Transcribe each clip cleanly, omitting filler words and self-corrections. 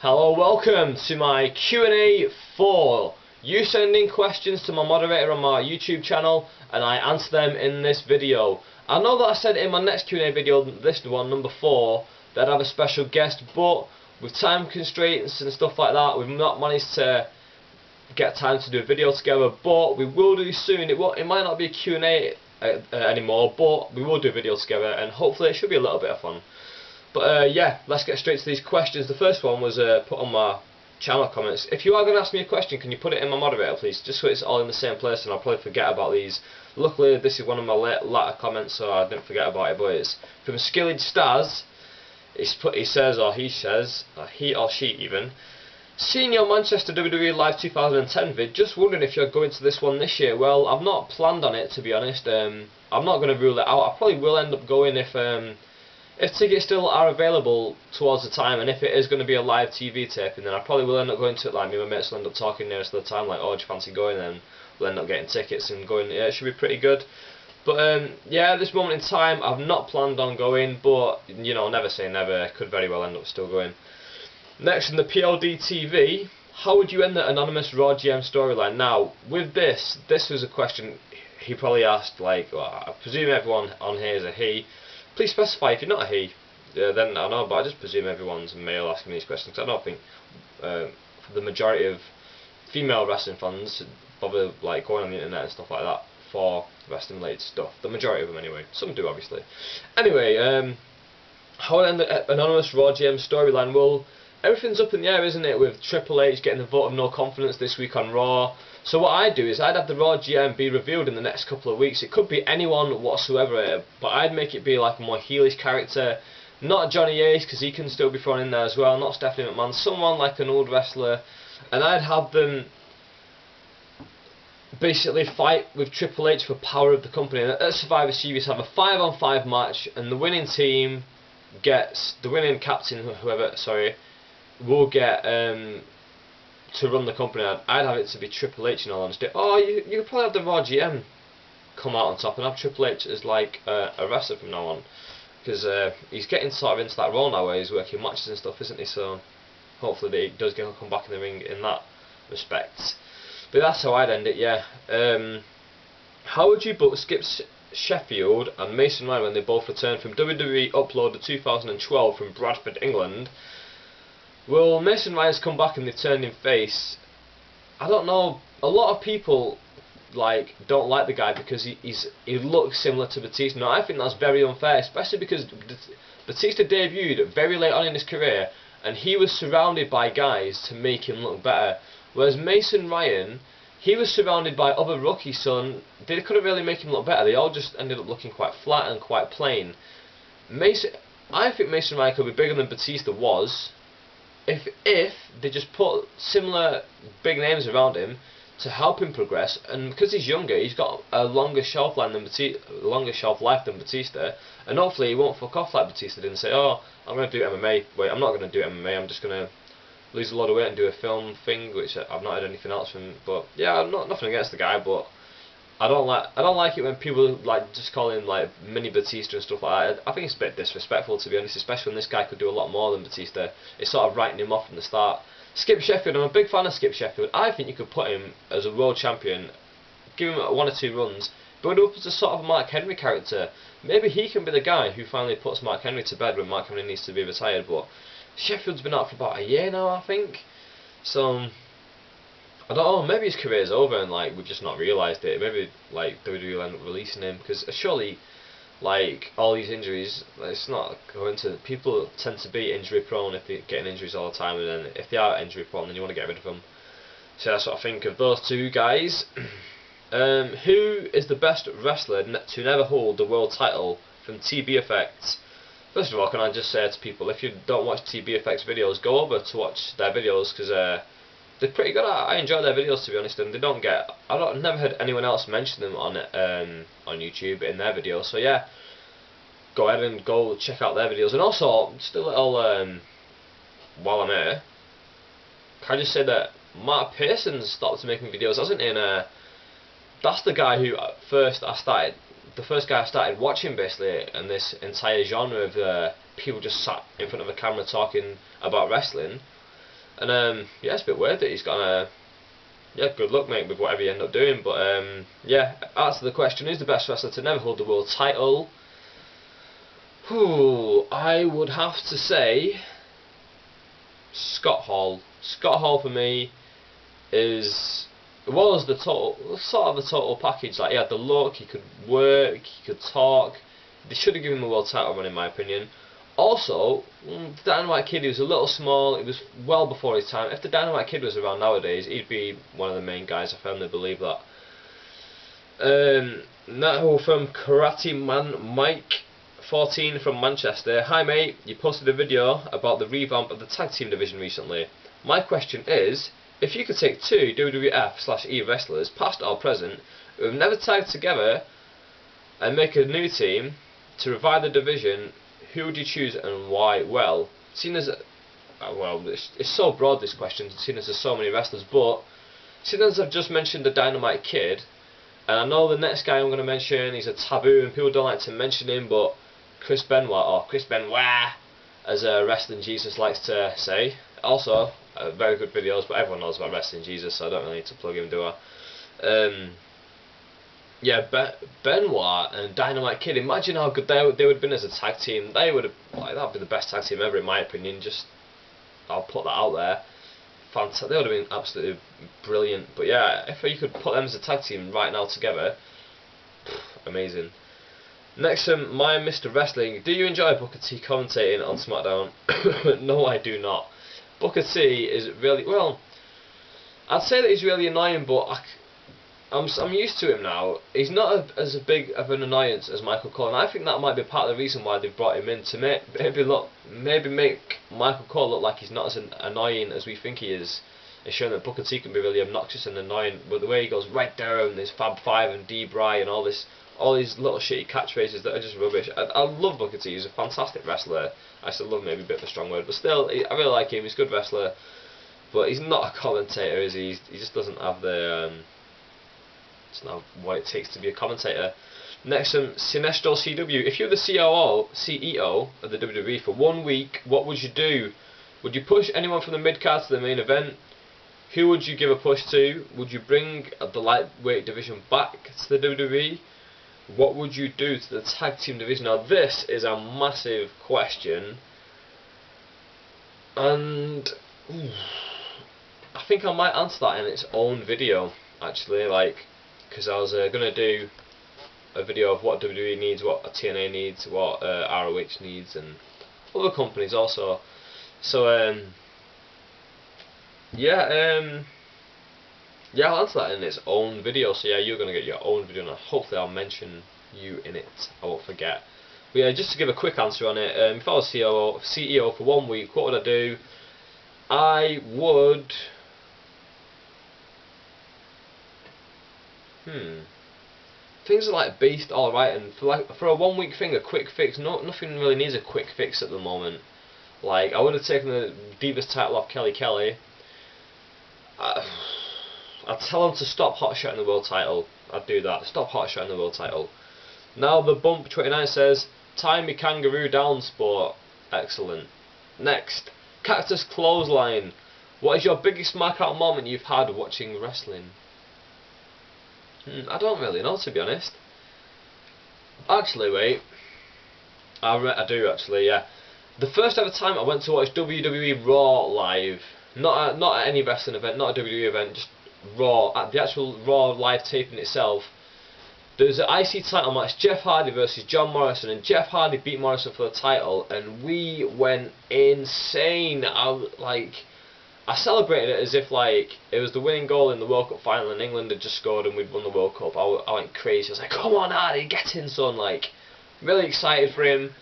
Hello, welcome to my Q&A for you sending questions to my moderator on my YouTube channel and I answer them in this video. I know that I said in my next Q&A video, this one, number 4, that I'd have a special guest, but with time constraints and stuff like that, we've not managed to get time to do a video together, but we will do soon. It might not be a Q&A anymore, but we will do a video together and hopefully it should be a little bit of fun. But yeah, let's get straight to these questions. The first one was put on my channel comments. If you are going to ask me a question, can you put it in my moderator please, just so it's all in the same place and I'll probably forget about these. Luckily this is one of my latter comments, so I didn't forget about it, but it's from Skilled Stars. He says, or he or she even, seeing your Manchester WWE Live 2010 vid, just wondering if you're going to this one this year. Well, I've not planned on it, to be honest. I'm not going to rule it out. I probably will end up going if tickets still are available towards the time, and if it is going to be a live TV taping, then I probably will end up going to it. Like, me and my mates will end up talking nearest to the time, like, oh, do you fancy going? Then we'll end up getting tickets and going. Yeah, it should be pretty good. But yeah, at this moment in time, I've not planned on going, but you know, never say never. Could very well end up still going. Next, in the PLD TV, how would you end the anonymous Raw GM storyline? Now, with this was a question he probably asked. Like, well, I presume everyone on here is a he. Please specify if you're not a he. Then I know, but I just presume everyone's male asking these questions. I don't think for the majority of female wrestling fans bother like going on the internet and stuff like that for wrestling related stuff. The majority of them anyway. Some do obviously. Anyway, how would end the anonymous Raw GM storyline? Well, everything's up in the air, isn't it, with Triple H getting the vote of no confidence this week on Raw. So what I'd do is I'd have the Raw GM be revealed in the next couple of weeks. It could be anyone whatsoever, but I'd make it be like a more heelish character. Not Johnny Ace, because he can still be thrown in there as well. Not Stephanie McMahon. Someone like an old wrestler. And I'd have them basically fight with Triple H for power of the company. And at Survivor Series have a 5-on-5 match, and the winning team gets, the winning captain, whoever, sorry, will get to run the company. I'd have it to be Triple H in all honesty. Oh, you could probably have the Raw GM come out on top and have Triple H as like a wrestler from now on, because he's getting sort of into that role now where he's working matches and stuff, isn't he? So hopefully he does come back in the ring in that respect. But that's how I'd end it, yeah. How would you book Skip Sheffield and Mason Ryan when they both returned from WWE Upload 2012 from Bradford, England? Well, Mason Ryan's come back and they've turned him face. I don't know, a lot of people like don't like the guy because he looks similar to Batista. Now I think that's very unfair, especially because Batista debuted very late on in his career and he was surrounded by guys to make him look better. Whereas Mason Ryan, he was surrounded by other rookies, so they couldn't really make him look better. They all just ended up looking quite flat and quite plain. I think Mason Ryan could be bigger than Batista was if they just put similar big names around him to help him progress. And because he's younger, he's got a longer shelf life than Batista, and hopefully he won't fuck off like Batista did and say, oh, I'm going to do MMA. Wait, I'm not going to do MMA, I'm just going to lose a lot of weight and do a film thing, which I've not heard anything else from. But yeah, nothing against the guy, but I don't like it when people like just call him like mini Batista and stuff like that. I think it's a bit disrespectful, to be honest, especially when this guy could do a lot more than Batista. It's sort of writing him off from the start. Skip Sheffield, I'm a big fan of Skip Sheffield. I think you could put him as a world champion, give him 1 or 2 runs, build him up as a sort of Mark Henry character. Maybe he can be the guy who finally puts Mark Henry to bed when Mark Henry needs to be retired. But Sheffield's been out for about a year now, I think. So I don't know, maybe his career's over and like we've just not realised it. Maybe like WWE will end up releasing him, because surely like all these injuries, it's not going to, people tend to be injury prone if they're getting injuries all the time, and then if they are injury prone then you want to get rid of them. So that's what I think of those two guys. Who is the best wrestler to never hold the world title from TB Effects? First of all, can I just say to people, if you don't watch TB Effects videos, go over to watch their videos, because they're pretty good. I enjoy their videos, to be honest, and they don't get. I've never heard anyone else mention them on YouTube in their videos. So yeah, go ahead and go check out their videos. And also, just a little while I'm here, can I just say that Mark Pearson's stopped making videos, hasn't he? And that's the guy who the first guy I started watching basically in this entire genre of people just sat in front of a camera talking about wrestling. And yeah, it's a bit weird that he's got a. Yeah, good luck, mate, with whatever you end up doing. But yeah, answer the question: who's the best wrestler to never hold the world title? I would have to say Scott Hall. Scott Hall for me was the total, sort of the total package. Like, he had the look, he could work, he could talk. They should have given him a world title run, in my opinion. Also, the Dynamite Kid, he was a little small, it was well before his time. If the Dynamite Kid was around nowadays, he'd be one of the main guys. I firmly believe that. Now from Karate Man Mike 14 from Manchester. Hi mate, you posted a video about the revamp of the tag team division recently. My question is, if you could take two WWF/E wrestlers, past or present, who have never tagged together, and make a new team to revive the division, who would you choose and why? Well, seeing as it's so broad, this question, seeing as there's so many wrestlers, but seeing as I've just mentioned the Dynamite Kid, and I know the next guy I'm going to mention, he's a taboo and people don't like to mention him, but Chris Benoit, as Wrestling Jesus likes to say. Also, very good videos, but everyone knows about Wrestling Jesus, so I don't really need to plug him, do I? Yeah, Benoit and Dynamite Kid. Imagine how good they would have been as a tag team. They would have, that'd be the best tag team ever, in my opinion. Just, I'll put that out there. Fantastic. They would have been absolutely brilliant. But yeah, if you could put them as a tag team right now together, amazing. Next, my Mr. Wrestling. Do you enjoy Booker T commentating on SmackDown? No, I do not. Booker T is really, well, I'd say that he's really annoying, but I'm used to him now. He's not as big of an annoyance as Michael Cole, and I think that might be part of the reason why they've brought him in, to maybe make Michael Cole look like he's not as annoying as we think he is. It's showing that Booker T can be really obnoxious and annoying, but the way he goes right there and his Fab Five and D-Bry and all these little shitty catchphrases that are just rubbish. I love Booker T. He's a fantastic wrestler. I still love, maybe a bit of a strong word, but still, I really like him. He's a good wrestler, but he's not a commentator, is he? He just doesn't have the it's not what it takes to be a commentator. Next, Sinestro CW. If you're the CEO of the WWE for 1 week, what would you do? Would you push anyone from the mid-card to the main event? Who would you give a push to? Would you bring the lightweight division back to the WWE? What would you do to the tag team division? Now this is a massive question, and I think I might answer that in its own video, actually, because I was going to do a video of what WWE needs, what TNA needs, what ROH needs, and other companies also. So yeah, I'll answer that in its own video. So yeah, you're going to get your own video, and hopefully I'll mention you in it. I won't forget. But yeah, just to give a quick answer on it, if I was CEO for 1 week, what would I do? I would... Things are like Beast, alright, and for a 1 week thing, a quick fix, nothing really needs a quick fix at the moment. Like, I would have taken the Divas title off Kelly Kelly. I'd tell him to stop hotshotting the world title. I'd do that. Stop hotshotting the world title. Now the Bump 29 says, tie me kangaroo down, sport. Excellent. Next, Cactus Clothesline. What is your biggest mark-out moment you've had watching wrestling? I don't really know, to be honest. Actually, wait. I do actually, yeah. The first ever time I went to watch WWE Raw live, not at any wrestling event, not a WWE event, just Raw, at the actual Raw live taping itself. There was an IC title match, Jeff Hardy versus John Morrison, and Jeff Hardy beat Morrison for the title, and we went insane. I celebrated it as if it was the winning goal in the World Cup final and England had just scored and we'd won the World Cup. I went crazy. I was like, come on Hardy, get in son, really excited for him.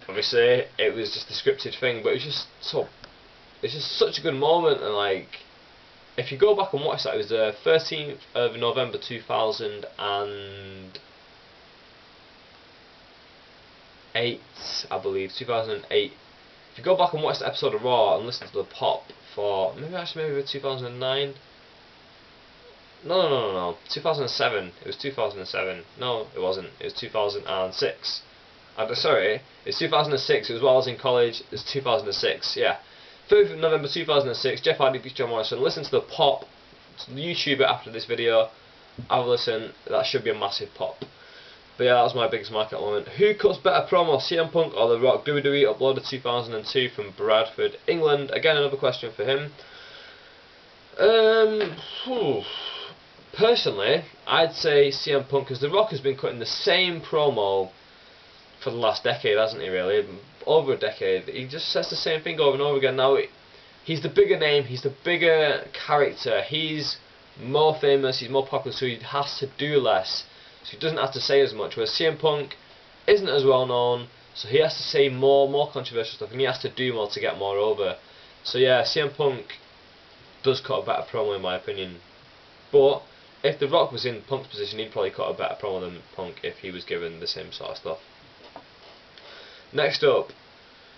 Obviously it was just a scripted thing, but it's just such a good moment, and if you go back and watch that, it was the 13th of November 2008, I believe, 2008. If you go back and watch the episode of Raw and listen to the pop for maybe 2009. No. 2007. It was 2007. No, it wasn't. It was 2006. Sorry, it's 2006. It was while I was in college. It was 2006. Yeah, 3rd of November 2006, Jeff Hardy beats John Morrison. Listen to the pop, to the YouTuber after this video. Have a listen, that should be a massive pop. But yeah, that was my biggest mark at the moment. Who cuts better promo, CM Punk or The Rock? WWE uploaded 2002 from Bradford, England. Again, another question for him. Personally, I'd say CM Punk, because The Rock has been cutting the same promo for the last decade, hasn't he, really? Over a decade. He just says the same thing over and over again. Now, he's the bigger name, he's the bigger character, he's more famous, he's more popular, so he has to do less. So he doesn't have to say as much, whereas CM Punk isn't as well known, so he has to say more controversial stuff, and he has to do more to get more over. So yeah, CM Punk does cut a better promo in my opinion. But if The Rock was in Punk's position, he'd probably cut a better promo than Punk if he was given the same sort of stuff. Next up,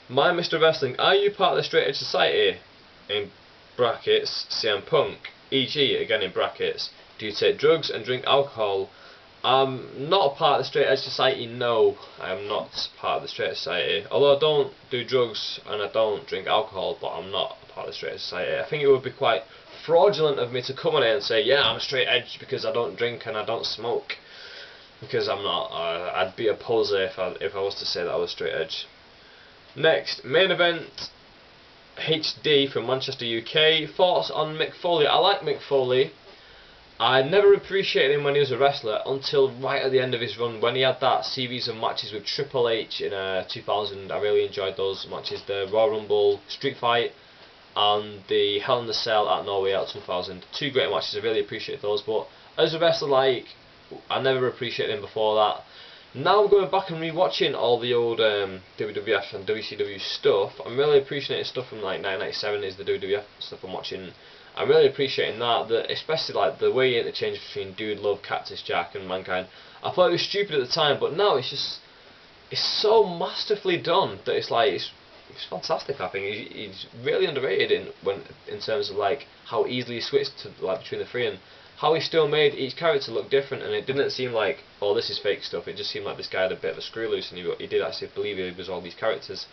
My Mr. Wrestling, are you part of the Straight Edge Society? In brackets, CM Punk. E.g., again in brackets, do you take drugs and drink alcohol? I'm not a part of the Straight Edge Society, no. I am not part of the Straight Edge Society. Although I don't do drugs and I don't drink alcohol, but I'm not a part of the Straight Edge Society. I think it would be quite fraudulent of me to come on here and say, yeah, I'm a straight edge because I don't drink and I don't smoke. Because I'm not. I'd be a poser if I was to say that I was straight edge. Next, main event, HD from Manchester, UK. Thoughts on Mick Foley? I like Mick Foley. I never appreciated him when he was a wrestler until right at the end of his run, when he had that series of matches with Triple H in 2000. I really enjoyed those matches, the Royal Rumble Street Fight and the Hell in the Cell at Norway out 2000. Two great matches, I really appreciated those, but as a wrestler, like, I never appreciated him before that. Now I'm going back and rewatching all the old WWF and WCW stuff. I'm really appreciating stuff from like 1997 is the WWF stuff I'm watching. I'm really appreciating that especially like the way he interchanged between Dude Love, Cactus Jack and Mankind. I thought it was stupid at the time, but now it's so masterfully done that it's like it's fantastic. I think he's really underrated in terms of like how easily he switched to like between the three, and how he still made each character look different, and it didn't seem like, oh, this is fake stuff. It just seemed like this guy had a bit of a screw loose, and he did actually believe he was all these characters.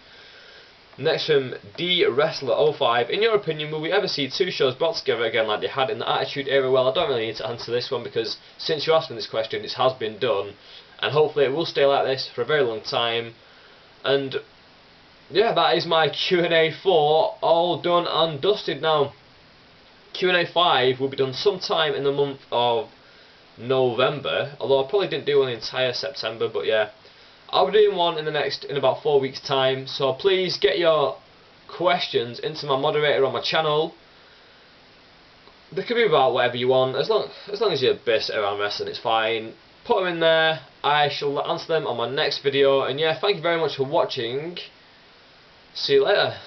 Next from D Wrestler 05. In your opinion, will we ever see two shows brought together again like they had in the Attitude Era? Well, I don't really need to answer this one because since you asked me this question, it has been done, and hopefully it will stay like this for a very long time. And yeah, that is my Q&A 4 all done and dusted now. Q&A 5 will be done sometime in the month of November, although I probably didn't do one the entire September, but yeah, I'll be doing one in about 4 weeks time. So please get your questions into my moderator on my channel. They can be about whatever you want, as long as you're based around wrestling, it's fine. Put them in there, I shall answer them on my next video, and yeah, thank you very much for watching. See you later.